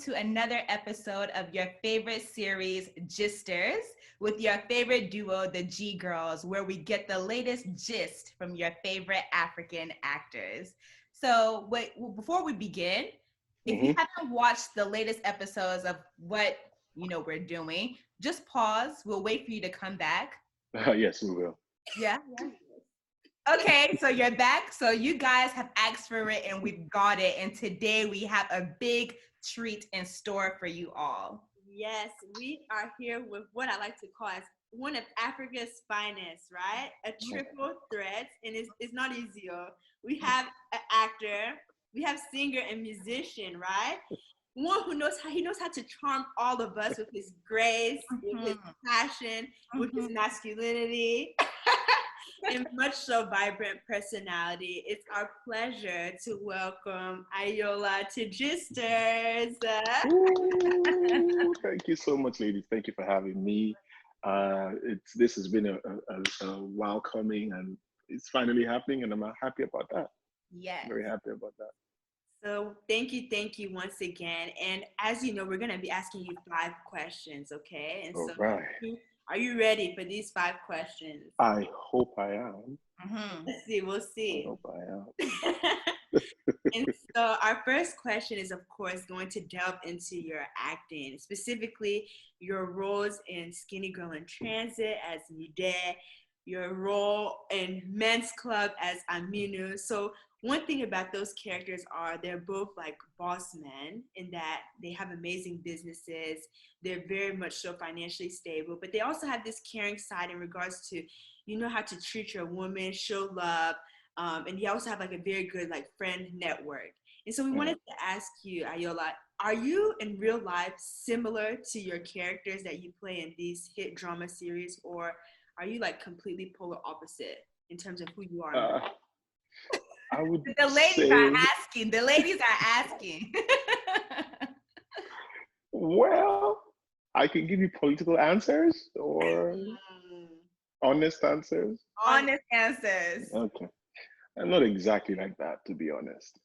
to another episode of your favorite series, Gisters, with your favorite duo, the G Girls, where we get the latest gist from your favorite African actors. So, before we begin, if you haven't watched the latest episodes of what we're doing, just pause. We'll wait for you to come back. Yes, we will. Yeah. Okay, so you're back. So you guys have asked for it and we've got it. And today we have a big treat in store for you all. Yes, we are here with what I like to call as one of Africa's finest, right? A triple threat, and it's not easy. We have an actor, we have singer and musician, right? One who knows how to charm all of us with his grace, with his passion, with his masculinity. And much so vibrant personality. It's our pleasure to welcome Ayoola to Gisters. Thank you so much, ladies. Thank you for having me. This has been a while coming, and it's finally happening, and I'm happy about that. Yes. Very happy about that. So thank you once again. And as you know, we're going to be asking you 5 questions, okay? And so right. Are you ready for these 5 questions? I hope I am. Let's see. We'll see. I hope I am. And so our first question is, of course, going to delve into your acting, specifically your roles in Skinny Girl in Transit as Mide, your role in Men's Club as Aminu. So one thing about those characters are they're both like boss men in that they have amazing businesses. They're very much so financially stable, but they also have this caring side in regards to, how to treat your woman, show love. And you also have like a very good like friend network. And so we wanted to ask you, Ayoola, are you in real life similar to your characters that you play in these hit drama series, or are you like completely polar opposite in terms of who you are? I would The ladies are asking. Well, I can give you political answers or honest answers. Honest answers. Okay. I'm not exactly like that, to be honest.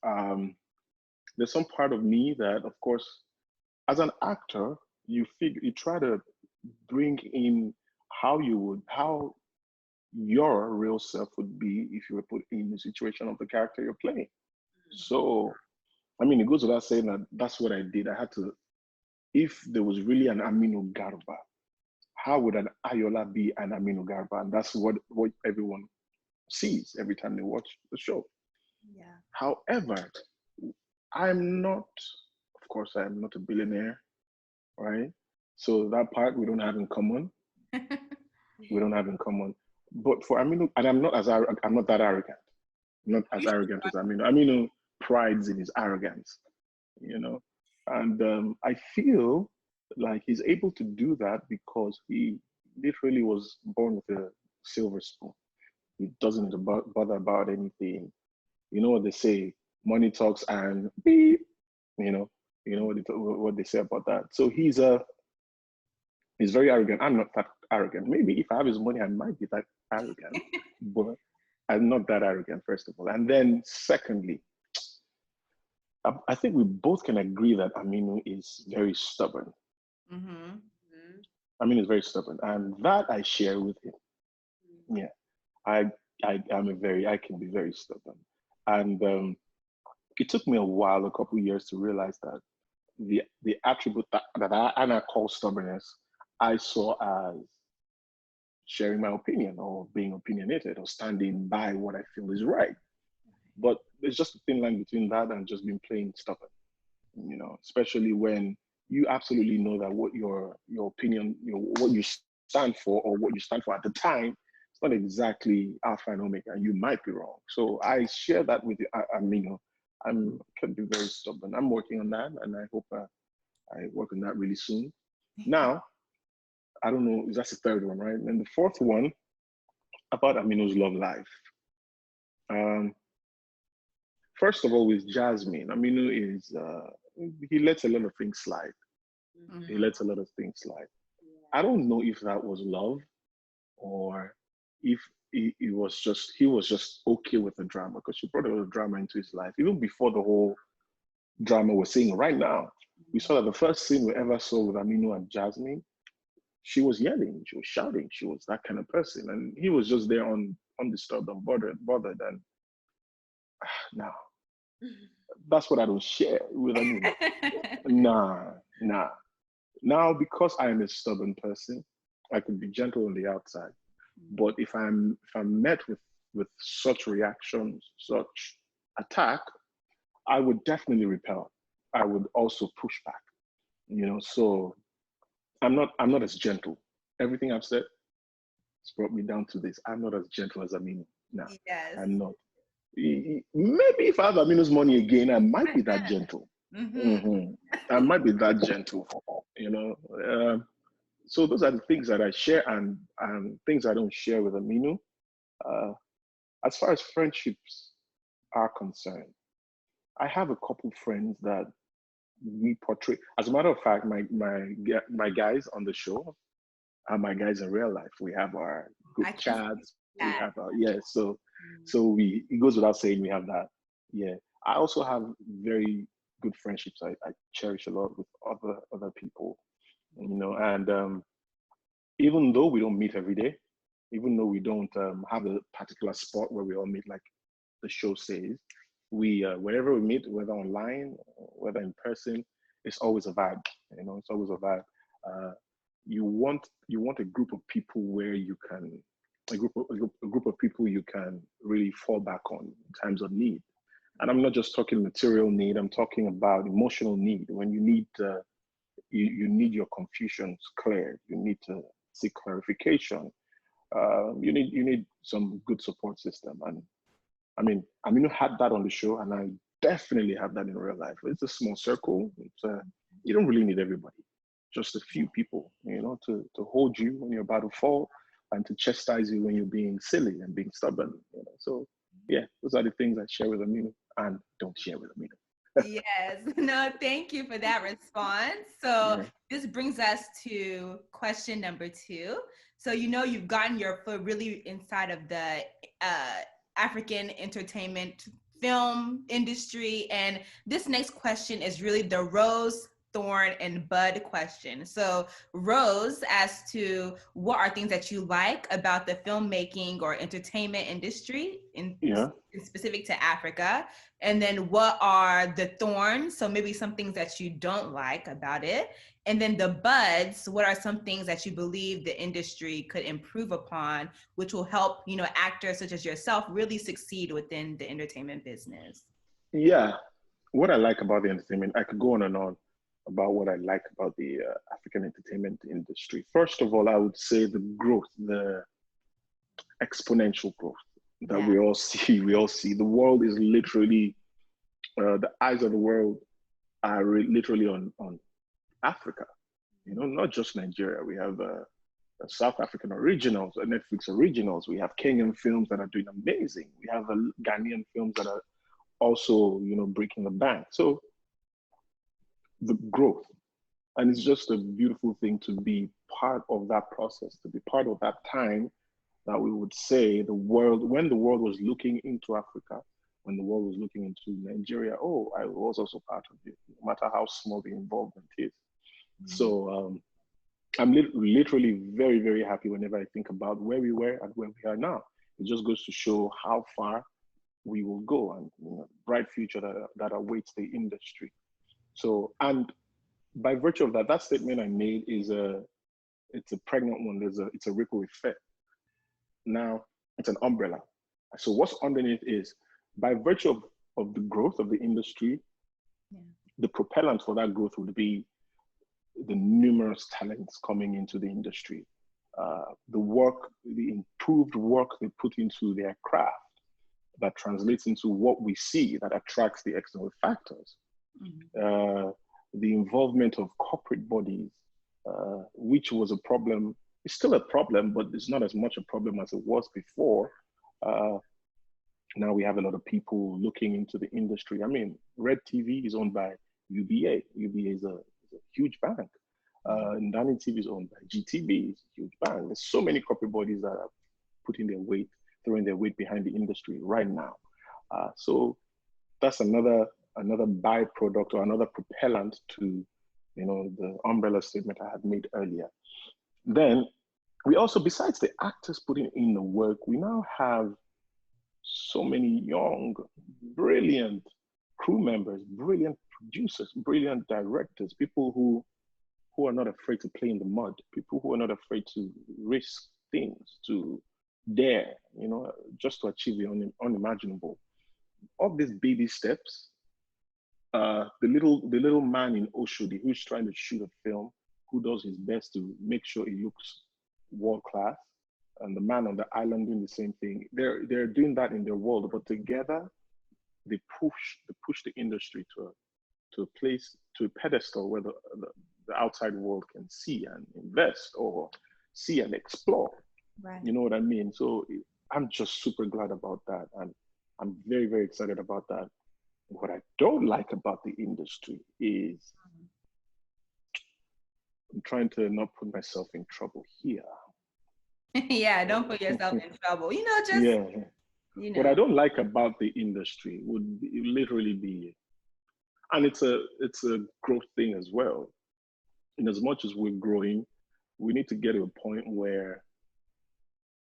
There's some part of me that, of course, as an actor, you try to bring in how your real self would be if you were put in the situation of the character you're playing. So, it goes without saying that that's what I did. I had to, if there was really an Aminu Garba, how would an Ayoola be an Aminu Garba? And that's what everyone sees every time they watch the show. Yeah. However, I'm not a billionaire, right? So that part we don't have in common. We don't have in common. But for Aminu, and I'm not that arrogant. I'm not as arrogant as Aminu. Aminu prides in his arrogance, And I feel like he's able to do that because he literally was born with a silver spoon. He doesn't bother about anything. You know what they say, money talks and beep. What they say about that. So he's very arrogant. I'm not that arrogant. Maybe if I have his money, I might be that arrogant, but I'm not that arrogant, first of all. And then secondly, I think we both can agree that Aminu is very stubborn. Aminu is very stubborn, and that I share with him. Yeah, I can be very stubborn, and it took me a couple of years to realize that the attribute that I call stubbornness, I saw as sharing my opinion or being opinionated or standing by what I feel is right. But there's just a thin line between that and just being plain stubborn, especially when you absolutely know that what your opinion, what you stand for or what you stand for at the time, it's not exactly alpha and omega, and you might be wrong. So I share that with you. I can be very stubborn. I'm working on that, and I hope I work on that really soon. Now, I don't know, that's the third one, right? And the fourth one, about Aminu's love life. First of all, with Jasmine, Aminu is, he lets a lot of things slide. He lets a lot of things slide. I don't know if that was love or if he was just okay with the drama, because she brought a lot of drama into his life, even before the whole drama we're seeing right now. We saw that the first scene we ever saw with Aminu and Jasmine, she was yelling, she was shouting, she was that kind of person. And he was just there undisturbed, bothered. And nah, that's what I don't share with Aminu. Nah. Now, because I am a stubborn person, I could be gentle on the outside. But if I'm met with such reactions, such attack, I would definitely repel. I would also push back. So I'm not as gentle. Everything I've said has brought me down to this. I'm not as gentle as Aminu. No, Yes. I'm not. Maybe if I have Aminu's money again, I might be that gentle. I might be that gentle. So those are the things that I share and things I don't share with Aminu. As far as friendships are concerned, I have a couple friends that we portray. As a matter of fact, my guys on the show are my guys in real life. We have our group chats. We have our So it goes without saying we have that. Yeah. I also have very good friendships. I cherish a lot with other people. And even though we don't meet every day, even though we don't have a particular spot where we all meet, like the show says, we whenever we meet, whether online, whether in person, it's always a vibe. It's always a vibe. You want a group of people where you can a group of people you can really fall back on in times of need. And I'm not just talking material need. I'm talking about emotional need. When you need you need your confusions cleared. You need to seek clarification. You need some good support system. And I mean, Aminu had that on the show, and I definitely have that in real life. It's a small circle. You don't really need everybody. Just a few people, to hold you when you're about to fall, and to chastise you when you're being silly and being stubborn. So yeah, those are the things I share with Aminu and don't share with Aminu. Yes. No, thank you for that response. So this brings us to question number 2. So you've gotten your foot really inside of the African entertainment film industry, and this next question is really the rose, thorn, and bud question. So rose, as to what are things that you like about the filmmaking or entertainment industry in specific to Africa, and then what are the thorns, so maybe some things that you don't like about it, and then the buds, what are some things that you believe the industry could improve upon, which will help actors such as yourself really succeed within the entertainment business. Yeah, what I like about the entertainment, I could go on and on about what I like about the African entertainment industry. First of all, I would say the growth, the exponential growth that we all see. The world is literally, the eyes of the world are literally on Africa. Not just Nigeria. We have South African originals, Netflix originals. We have Kenyan films that are doing amazing. We have Ghanaian films that are also, breaking the bank. So the growth, and it's just a beautiful thing to be part of that process, to be part of that time that we would say when the world was looking into Africa, when the world was looking into Nigeria, I was also part of it, no matter how small the involvement is. So I'm literally very, very happy whenever I think about where we were and where we are now. It just goes to show how far we will go, and bright future that awaits the industry. So, and by virtue of that statement I made it's a pregnant one. It's a ripple effect. Now it's an umbrella. So what's underneath is, by virtue of the growth of the industry, the propellant for that growth would be the numerous talents coming into the industry, the improved work they put into their craft that translates into what we see that attracts the external factors. The involvement of corporate bodies, which was a problem. It's still a problem, but it's not as much a problem as it was before. Now we have a lot of people looking into the industry. I mean, Red TV is owned by UBA. UBA is a huge bank. Nwanne TV is owned by GTB. It's a huge bank. There's so many corporate bodies that are throwing their weight behind the industry right now. So that's another byproduct or another propellant to the umbrella statement I had made earlier. Then we also, besides the actors putting in the work, we now have so many young, brilliant crew members, brilliant producers, brilliant directors, people who are not afraid to play in the mud, people who are not afraid to risk things, to dare, just to achieve the unimaginable. All these baby steps, the little man in Oshodi who's trying to shoot a film, who does his best to make sure it looks world class, and the man on the island doing the same thing. They're doing that in their world, but together they push the industry to a place, to a pedestal where the outside world can see and invest or see and explore. Right. You know what I mean? So I'm just super glad about that, and I'm very, very excited about that. What I don't like about the industry is I'm trying to not put myself in trouble here. Yeah, don't put yourself in trouble. Just Yeah. What I don't like about the industry would literally be, and it's a growth thing as well. In as much as we're growing, we need to get to a point where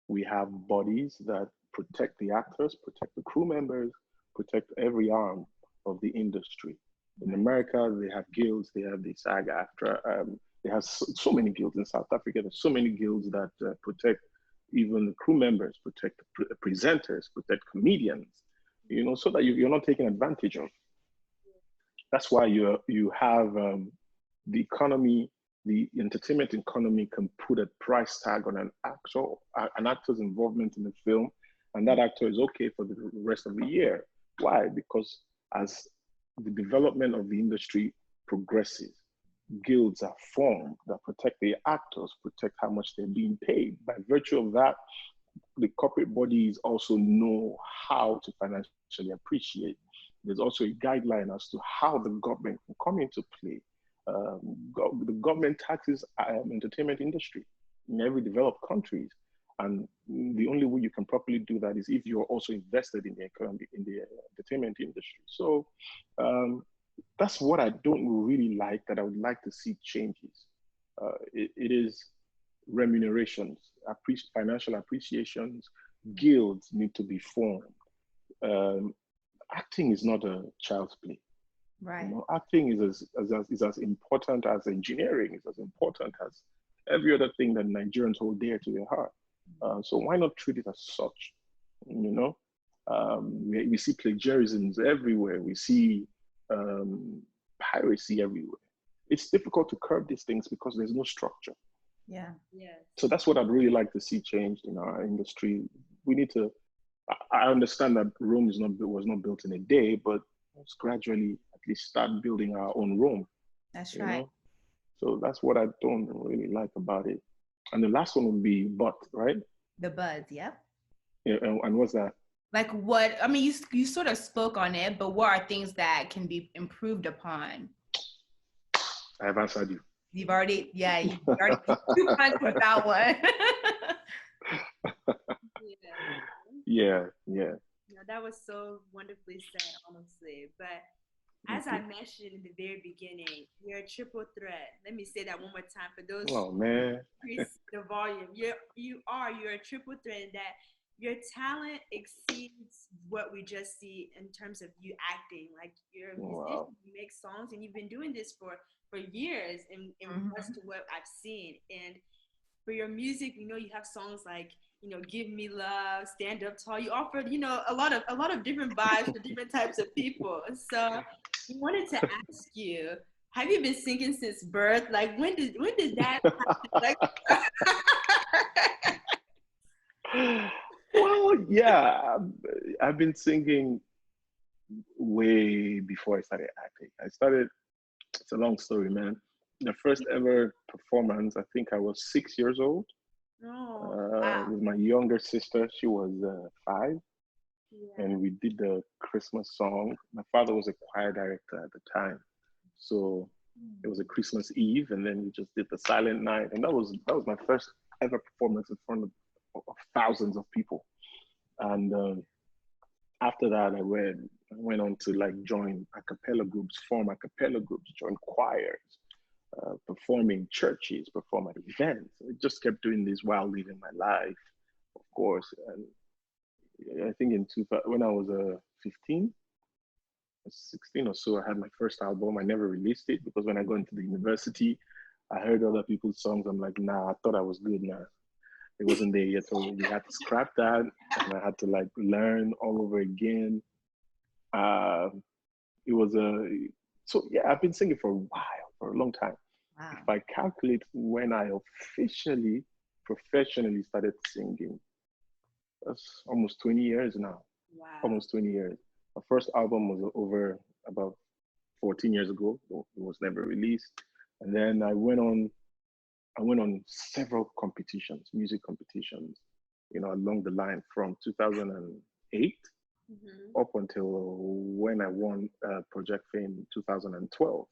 we have bodies that protect the actors, protect the crew members, protect every arm of the industry. In America, they have guilds, they have the SAG-AFTRA, they have so many guilds. In South Africa, there's so many guilds that protect even the crew members, protect presenters, protect comedians, so that you're not taken advantage of. That's why you have the economy, the entertainment economy can put a price tag on an actor's involvement in the film, and that actor is okay for the rest of the year. Why? Because as the development of the industry progresses, guilds are formed that protect the actors, protect how much they're being paid. By virtue of that, the corporate bodies also know how to financially appreciate. There's also a guideline as to how the government can come into play. The government taxes entertainment industry in every developed countries, and the only way you can properly do that is if you're also invested in the economy, in the entertainment industry. So that's what I don't really like, that I would like to see changes. It is remunerations, financial appreciations, guilds need to be formed. Acting is not a child's play. Right. Acting is as important as engineering, is as important as every other thing that Nigerians hold dear to their heart. So why not treat it as such? We see plagiarisms everywhere. We see piracy everywhere. It's difficult to curb these things because there's no structure. Yeah. Yes. So that's what I'd really like to see changed in our industry. We need to. I understand that Rome was not built in a day, but let's gradually at least start building our own Rome. That's right. So that's what I don't really like about it. And the last one would be but, right? The buzz, yep. Yeah, and what's that? Like what? I mean, you sort of spoke on it, but what are things that can be improved upon? I have answered you. You've already 2 months with that one. Yeah. No, that was so wonderfully said, honestly. But as I mentioned in the very beginning, you're a triple threat. Let me say that one more time for those Oh man. increase the volume. You're a triple threat in that your talent exceeds what we just see in terms of you acting. Like you're a musician, you make songs, and you've been doing this for years in regards to what I've seen. And for your music, we know you have songs like, Give Me Love, Stand Up Tall. You offered, a lot of different vibes for different types of people. So we wanted to ask you, have you been singing since birth? Like when did that happen? Well, yeah, I've been singing way before I started acting. It's a long story, man. The first ever performance, I think I was 6 years old. Wow. With my younger sister. She was 5. Yeah. And we did the Christmas song. My father was a choir director at the time. So it was a Christmas Eve, and then we just did the Silent Night. And that was my first ever performance in front of thousands of people. And after that, I went on to like join a cappella groups, form a cappella groups, join choirs, performing churches, perform at events. I just kept doing this while living my life, of course. And I think when I was 15, 16 or so, I had my first album. I never released it because when I got into the university, I heard other people's songs. I'm like, nah, I thought I was good now. It wasn't there yet. So we had to scrap that, and I had to like learn all over again. Uh, it was a So yeah, I've been singing for a while, for a long time. Wow. If I calculate when I officially, professionally started singing, that's almost 20 years now. Wow. Almost 20 years. My first album was over about 14 years ago. It was never released. And then I went on several competitions, music competitions, along the line from 2008 Mm-hmm. up until when I won Project Fame in 2012.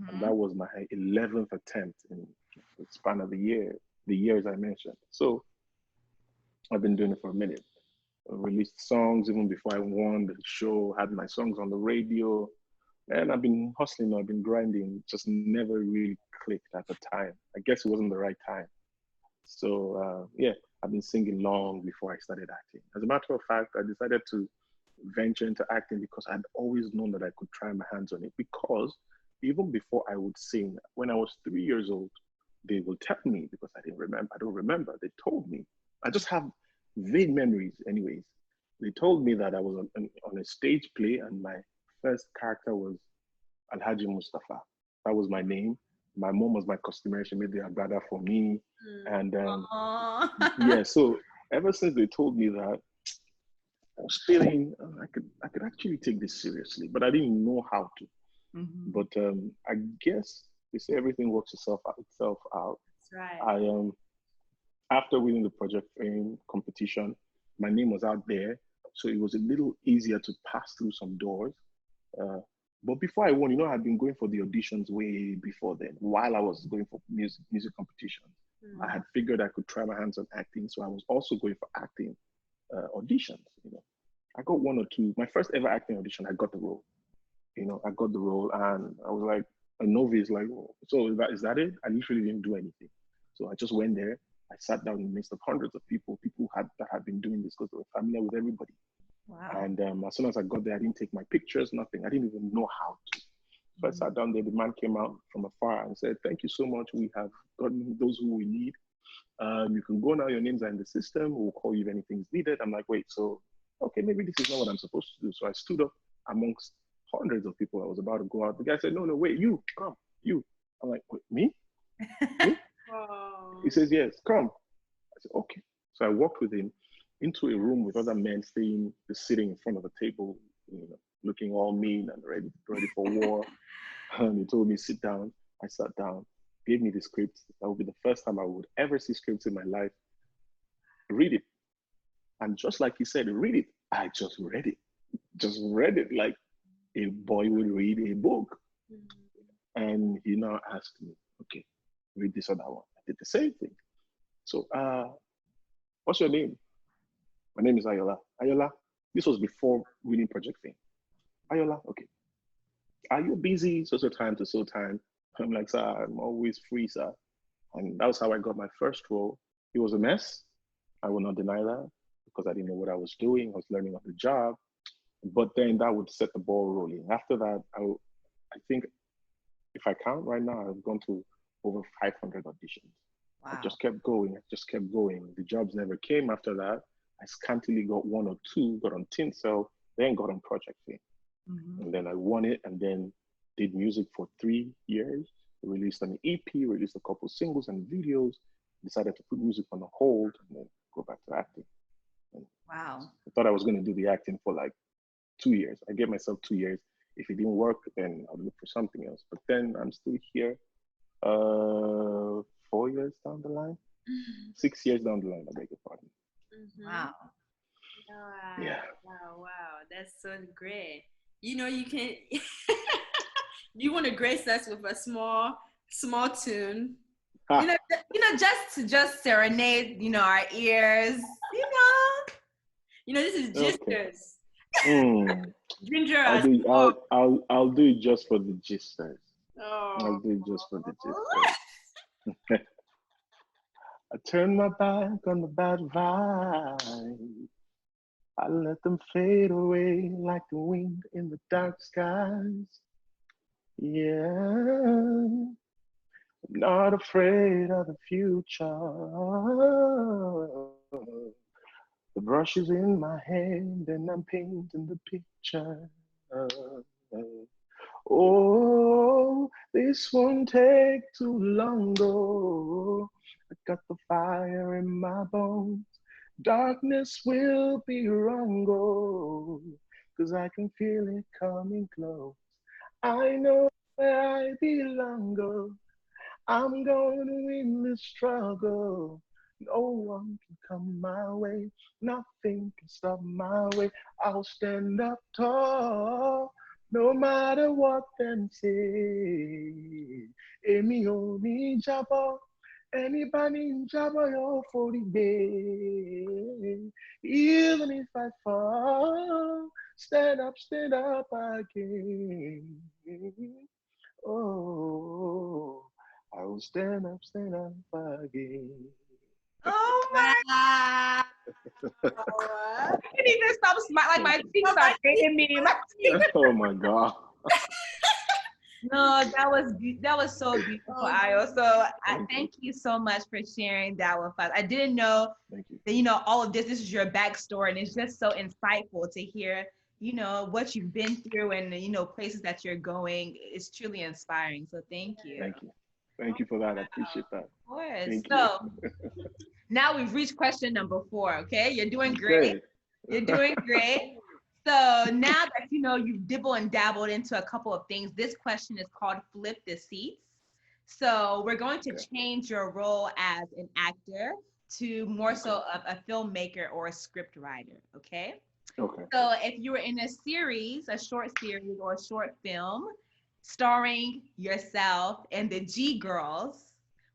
And that was my 11th attempt in the span of the years I mentioned. So I've been doing it for a minute. I released songs even before I won the show, had my songs on the radio, and I've been hustling, I've been grinding, just never really clicked at the time. I guess it wasn't the right time. So yeah, I've been singing long before I started acting. As a matter of fact, I decided to venture into acting because I'd always known that I could try my hands on it. Because even before I would sing, when I was 3 years old, they will tell me because I didn't remember. I don't remember. They told me. I just have vague memories, anyways. They told me that I was on a stage play, and my first character was Alhaji Mustafa. That was my name. My mom was my customer. She made the agbada for me. And yeah, so ever since they told me that, I was feeling I could actually take this seriously, but I didn't know how to. But I guess they say everything works itself out. That's right. After winning the Project Fame competition, my name was out there, so it was a little easier to pass through some doors. Uh, but before I won, I'd been going for the auditions way before then. While I was going for music competitions, I had figured I could try my hands on acting, so I was also going for acting auditions. I got one or two. My first ever acting audition, I got the role. I got the role, and I was like a novice. Like, oh, so is that it? I literally didn't do anything. So I just went there. I sat down in the midst of hundreds of people that had been doing this because they were familiar with everybody. Wow. And as soon as I got there, I didn't take my pictures, nothing. I didn't even know how to. So I sat down there. The man came out from afar and said, "Thank you so much. We have gotten those who we need. You can go now. Your names are in the system. We'll call you if anything's needed." I'm like, wait, so, okay, maybe this is not what I'm supposed to do. So I stood up amongst hundreds of people. I was about to go out. The guy said, no, wait, you, come, you. I'm like, wait, me? Me? He says, yes, come. I said, okay. So I walked with him into a room with other men sitting in front of a table, looking all mean and ready for war. And he told me, sit down. I sat down, gave me the script. That would be the first time I would ever see scripts in my life. Read it. And just like he said, read it. I just read it. Just read it like a boy would read a book. And he now asked me, okay, read this other one. I did the same thing. So, what's your name? My name is Ayoola. Ayoola, this was before winning Project Fame. Ayoola, okay. Are you busy so time to so time? I'm like, sir, I'm always free, sir. And that was how I got my first role. It was a mess. I will not deny that because I didn't know what I was doing. I was learning on the job. But then that would set the ball rolling. After that, I think if I count right now, I've gone to over 500 auditions. Wow. I just kept going. The jobs never came after that. I scantily got one or two, got on Tin Cell, then got on Project Fame. And then I won it and then did music for 3 years, released an EP, released a couple singles and videos, decided to put music on hold and then go back to acting. And wow. I thought I was going to do the acting for like 2 years. I gave myself 2 years. If it didn't work, then I'll look for something else. But then I'm still here 4 years down the line, 6 years down the line, I beg your pardon. Wow. Yeah. Wow. That's so great. You can, you want to grace us with a small tune. Just serenade, our ears, this is Gisters. Okay. Ginger I'll do it just for the gisters. Oh. I did just for the gist. I turn my back on the bad vibes. I let them fade away like the wind in the dark skies. Yeah, not afraid of the future. The brush is in my hand and I'm painting the picture. Oh, this won't take too long, oh. I got the fire in my bones. Darkness will be wrong, oh, 'cause I can feel it coming close. I know where I belong, oh. I'm going to win the struggle. No one can come my way. Nothing can stop my way. I'll stand up tall, no matter what them say. Èmi ò ní jábọ́, anybody in jábọ́ yóò forí gbé. Even if I fall, stand up again. Oh, I will stand up again. Oh my! Wow. I can't even stop smiling. Like my cheeks are making me. Oh my God. No, that was so beautiful, Ayo. So I thank you so much for sharing that with us. I didn't know Thank you. that all of this is your backstory, and it's just so insightful to hear what you've been through and places that you're going. It's truly inspiring. So thank you. Thank you. Thank you for that. I appreciate that. Of course. Thank So you. now we've reached question number 4. Okay, you're doing great. Okay. You're doing great. So now that you've dibbled and dabbled into a couple of things, this question is called Flip the Seats. So we're going to change your role as an actor to more so of a filmmaker or a script writer, okay? Okay. So if you were in a series, a short series or a short film starring yourself and the G Girls,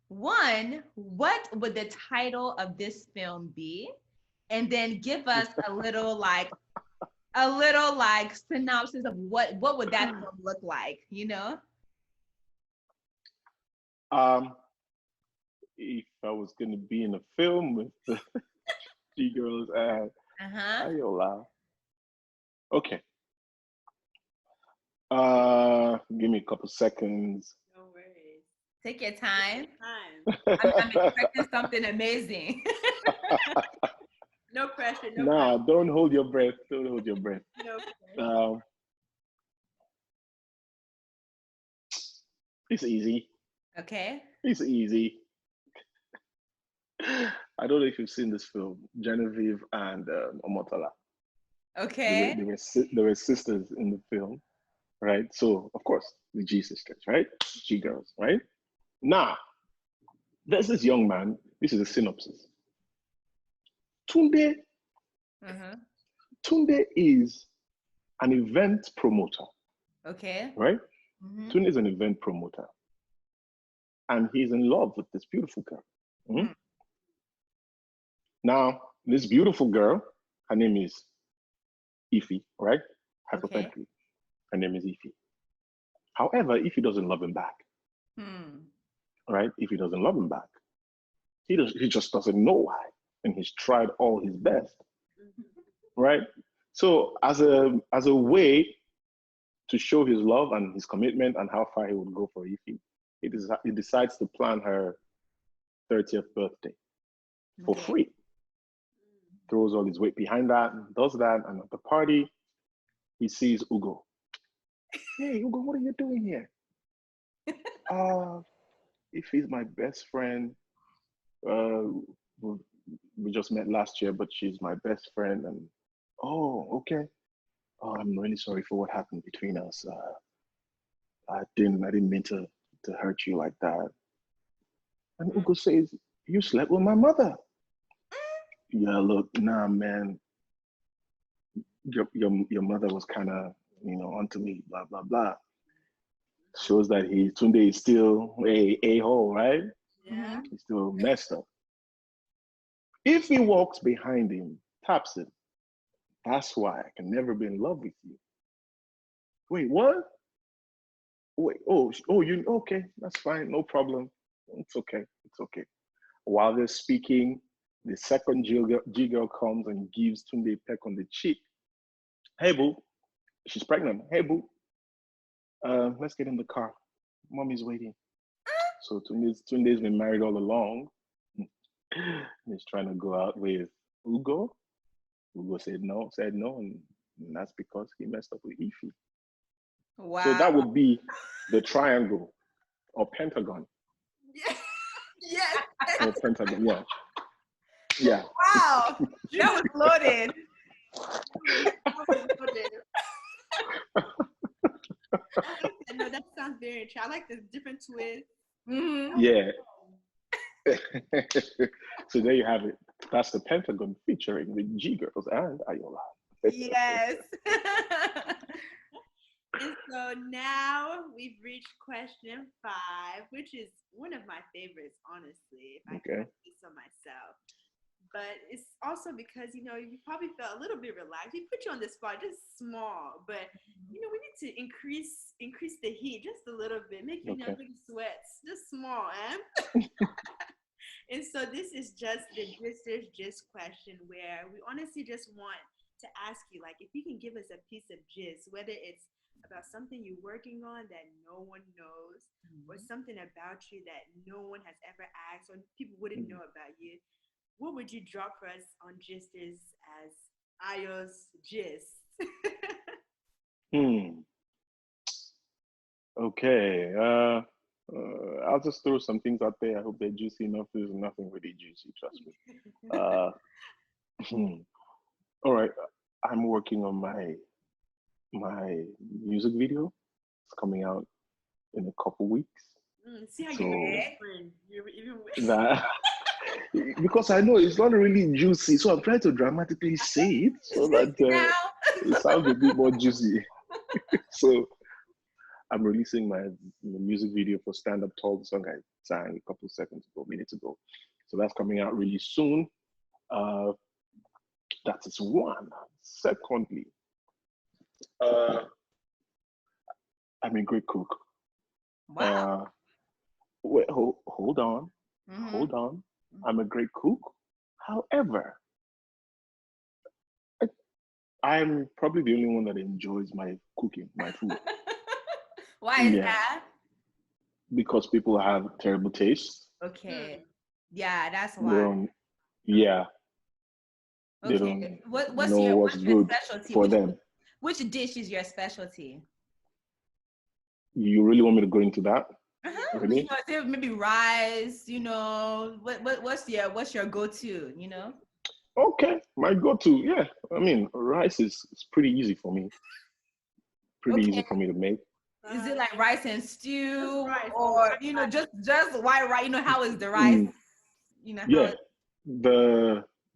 one, what would the title of this film be? And then give us a little like synopsis of what would that film look like, If I was going to be in a film with the G girls at Ayoola, okay. Give me a couple seconds. No worries. Take your time. Time. I'm expecting something amazing. No pressure. No Nah, pressure. don't hold your breath. Don't hold your breath. No pressure. It's easy. Okay. It's easy. I don't know if you've seen this film, Genevieve and Omotala. Okay. They were sisters in the film, right? So, of course, the G sisters, right? G girls, right? Now, there's this young man. This is a synopsis. Tunde. Tunde is an event promoter. Okay. Right? Tunde is an event promoter. And he's in love with this beautiful girl. Now, this beautiful girl, her name is Ify, right? Hypothetically, her name is Ify. However, Ify doesn't love him back. Right? Ify doesn't love him back. He just doesn't know why. And he's tried all his best. Right? So as a way to show his love and his commitment and how far he would go for Ify, he decides to plan her 30th birthday for free. Throws all his weight behind that, and does that, and at the party, he sees Ugo. Hey, Ugo, what are you doing here? If he's my best friend, we just met last year, but she's my best friend, and okay. Oh, I'm really sorry for what happened between us. I didn't mean to hurt you like that. And Ugo says, you slept with my mother. Yeah, look, nah, man. Your mother was kind of, onto me, blah, blah, blah. Shows that Tunde is still a hole, right? Yeah. He's still messed up. If he walks behind him, taps him, that's why I can never be in love with you. Wait, what? wait, oh, you okay? That's fine, no problem. It's okay. It's okay. While they're speaking, the second G girl comes and gives Tunde a peck on the cheek. Hey, boo. She's pregnant. Hey, boo. Let's get in the car. Mommy's waiting. So Tunde's been married all along. He's trying to go out with Ugo. Ugo said no, and that's because he messed up with Ify. Wow. So that would be the triangle or pentagon. Yes. Yes. Or pentagon, yeah. Yeah. Wow. That was loaded. No, that sounds very interesting. I like the different twists. Mm-hmm. Yeah. So there you have it. That's the Pentagon featuring the G Girls and Ayoola. Yes. And so now we've reached question 5, which is one of my favorites, honestly, if I can say so myself. But it's also because, you probably felt a little bit relaxed. We put you on the spot, just small, but we need to increase the heat just a little bit, make you know big sweats, just small, And so this is just the Gisters Gist question, where we honestly just want to ask you, like, if you can give us a piece of gist, whether it's about something you're working on that no one knows, or something about you that no one has ever asked, or people wouldn't know about you. What would you drop for us on Gisters as Ayo's Gist? Okay. I'll just throw some things out there. I hope they're juicy enough. There's nothing really juicy, trust me. All right. I'm working on my music video. It's coming out in a couple weeks. See how So you're even that because I know it's not really juicy, so I'm trying to dramatically say it so that it sounds a bit more juicy. So I'm releasing my music video for Stand Up Tall, the song I sang a couple seconds ago, minutes ago. So that's coming out really soon. That is one. Secondly, I'm a great cook. Wow. Wait, hold on. Hold on. I'm a great cook. However, I'm probably the only one that enjoys my cooking, my food. Why is that? Because people have terrible taste. Okay. Yeah, that's why. Yeah. Okay. They don't What's know your what's good specialty for them. Which dish is your specialty? You really want me to go into that? Really? Maybe rice. What's your go-to? Okay, my go-to. Yeah, I mean, rice is pretty easy for me. Easy for me to make. Is it like rice and stew, or just white rice? How is the rice? Yeah,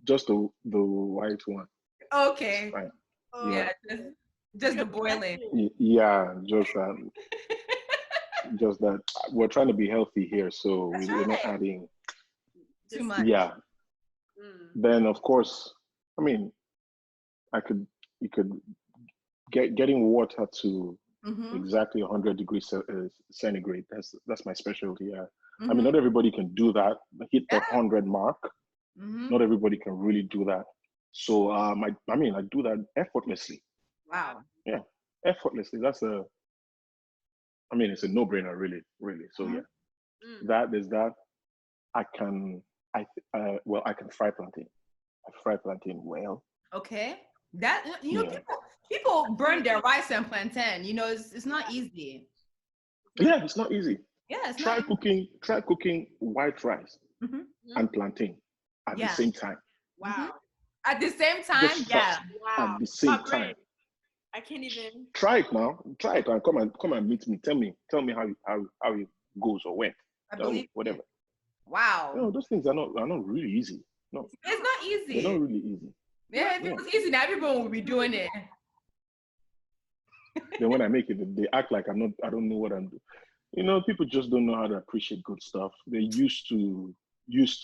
just the white one. Okay. Yeah, just the boiling. Yeah, just that. Just that we're trying to be healthy here, so we're not adding too much. Yeah. Then of course, I mean, you could getting water to exactly 100 degrees centigrade. That's my specialty. Yeah. I mean, not everybody can do that. Hit the 100 mark. Not everybody can really do that. So I do that effortlessly. Wow. Yeah, effortlessly. It's a no-brainer, really. So yeah, there's that. I can fry plantain. I fry plantain well. Okay. That people burn their rice and plantain. It's not easy. Yeah, it's not easy. Yeah, try cooking white rice and plantain at the same time. Wow. At the same time, Wow. At the same time. I can't even try it now. Try it and come and meet me. Tell me how it goes or went. Tell me whatever. Wow. Those things are not really easy. No. It's not easy. They're not really easy. Yeah, if it was easy, now everyone would be doing it. Then when I make it, they act like I don't know what I'm doing. People just don't know how to appreciate good stuff. They're used to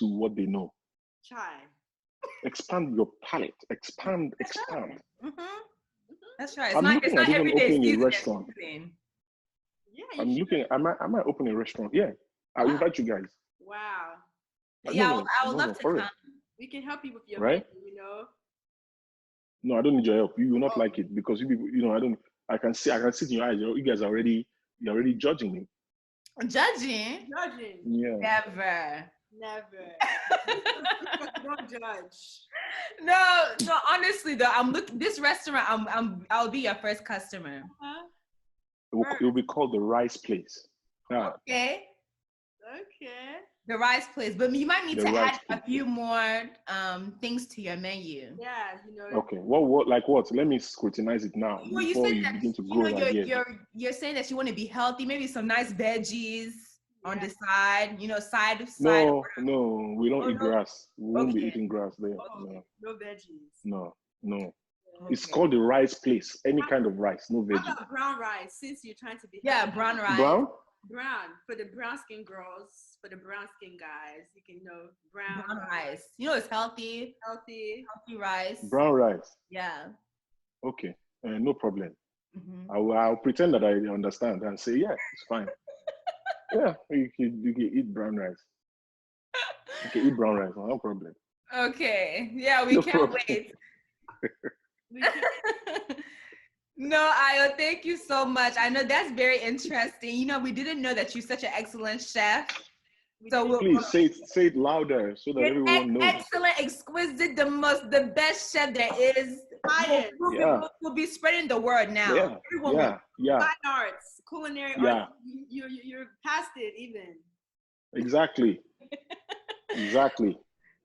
what they know. Try. Expand your palate. Expand. That's right. I'm looking at even opening a restaurant. Yeah, I'm you looking. should. I might open a restaurant. Yeah, I'll Wow. invite you guys. Wow. No, Yeah, no, I would no, love no, to for come. real. We can help you with your Right? menu, you know? No, I don't need your help. You will not Oh, like it because you people, I don't. I can see. I can see it in your eyes. You guys are already. You're already judging me. Judging? judging. Yeah. Never. Never. Don't judge. No, honestly though, I'm looking this restaurant, I'll be your first customer. Huh? It will be called the Rice Place. Ah, Okay. Okay. The rice place, but you might need the to Rice add a Place. few more things to your menu. Yeah, you know. Okay. What? Like what? Let me scrutinize it now Well, you before said you that begin to grow ideas. you're saying that you want to be healthy, maybe some nice veggies on Yeah. the side, side. No, no, we don't Oh eat no. grass. We won't be Okay. eating grass there. Oh, No, no veggies. no, no. It's Okay. called the Rice Place. Any kind of rice, no How veggie. about brown rice? Since you're trying to be Yeah, healthy. brown rice. Brown? Brown for the brown skin girls, for the brown skin guys. You can know brown Rice. It's healthy. healthy. Healthy rice. Brown rice. Yeah. Okay, no problem. Mm-hmm. I'll pretend that I understand and say, yeah, it's fine. Yeah, you can eat brown rice. You can eat brown rice, no problem. Okay. Yeah, we No can't problem. wait. We can, No, Ayo, thank you so much. I know that's very interesting. We didn't know that you're such an excellent chef. we So can, Please say it louder so that you're everyone knows. excellent, exquisite, the best chef there is. Science. Yeah. We'll be spreading the word now. Yeah, Everyone will. yeah, fine arts, culinary yeah, arts. You're past it even. exactly.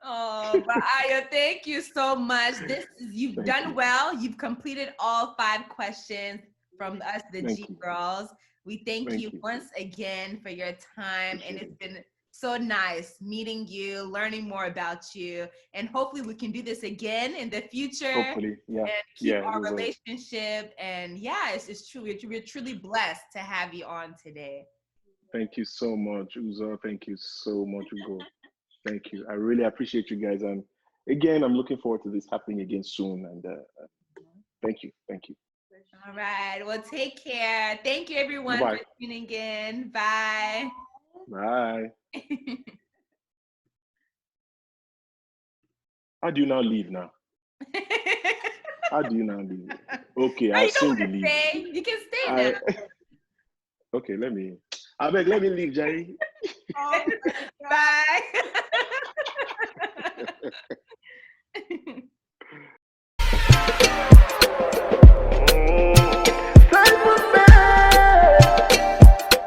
Oh, but Ayo, thank you so much. You've Thank done you. well. You've completed all 5 questions from us, the Thank G you. girls. We thank you you. once again for your time, and Appreciate it's been so nice meeting you, learning more about you, and hopefully we can do this again in the future Hopefully, yeah. and keep Yeah, our we will. relationship. And yeah, it's true. We're truly blessed to have you on today. Thank you so much, Uzo. Thank you so much, Ugo. Thank you. I really appreciate you guys. And again, I'm looking forward to this happening again soon. And thank you. Thank you. All right. Well, take care. Thank you, everyone, Bye-bye. for tuning in. Bye. Bye. How do you now leave now? How do you now leave? Okay, No, I'll you don't soon want be to leaving. stay. You can stay now. Okay, let me leave, Jerry. Oh, Bye.